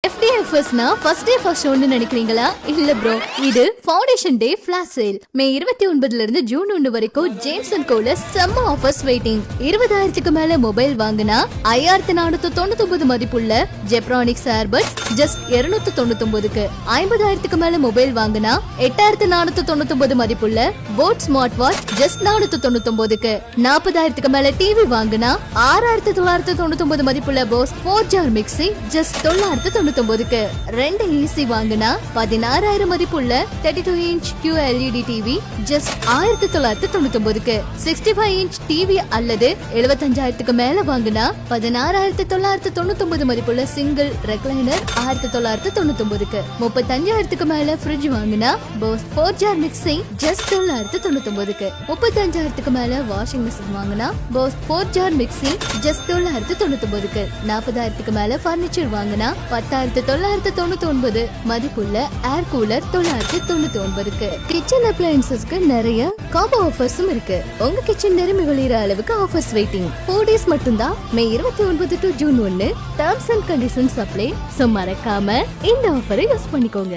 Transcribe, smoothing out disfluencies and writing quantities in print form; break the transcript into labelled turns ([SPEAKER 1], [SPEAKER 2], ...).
[SPEAKER 1] FDFSனா first day first ஷோன்னு நினைக்கிறீங்களா? இல்ல bro, இது ஃபவுண்டேஷன் டே ஃபிளாஷ் சேல். மே 29 இருந்து ஜூன் 1 வரைக்கும் ஜேம்ஸ் அண்ட் கோல செம்ம ஆஃபர்ஸ் வெயிட்டிங். 20,000க்கு மேல மொபைல் வாங்குனா 5,499 மதிப்புள்ள ஜெப்ரானிக்ஸ் ஏர்பட்ஸ் ஜஸ்ட் 299க்கு. 50,000க்கு மேல மொபைல் வாங்குனா 8,499 மதிப்புள்ள போட் ஸ்மார்ட் வாட்ச் ஜஸ்ட் 499க்கு. 40,000க்கு மேல டிவி வாங்குனா 6,999 மதிப்புள்ள போஸ் 4 ஜார் மிக்ஸி ஜஸ்ட் 999க்கு. 2 ஏசி வாங்குனா 16,000 மதிப்புள்ள 32 இன்ச் QLED டிவி ஜஸ்ட் 1,999க்கு. 65 இன்ச் டிவி அல்லது 75,000க்கு மேல வாங்குனா 16,999 மதிப்புள்ள சிங்கிள் ரெக்லைனர் 1,999க்கு. 35,000க்கு மேல ஃப்ரிட்ஜ் வாங்குனா போஸ் 4 ஜார் மிக்ஸி ஜஸ்ட் 999க்கு. 35,000க்கு மேல வாஷிங் மிஷின் வாங்குனா போஸ் 4 ஜார் மிக்ஸி ஜஸ்ட் 999க்கு. 40,000க்கு மேல பர்னிச்சர் வாங்குனா 10,999 மதிப்புள்ள ஏர் கூலர் 999க்கு. கிச்சன் அப்ளையன்சஸ்க்கு நிறைய காம்போ ஆஃபர்ஸும் இருக்கு. உங்க கிச்சன் நிரம்பி வழிகிற அளவுக்கு ஆஃபர்ஸ் வெயிட்டிங். 4 டேஸ் மட்டும்தான். மே 29 to June 1. Terms and conditions apply. So மறக்காம இந்த ஆஃபரை யூஸ் பண்ணிக்கோங்க.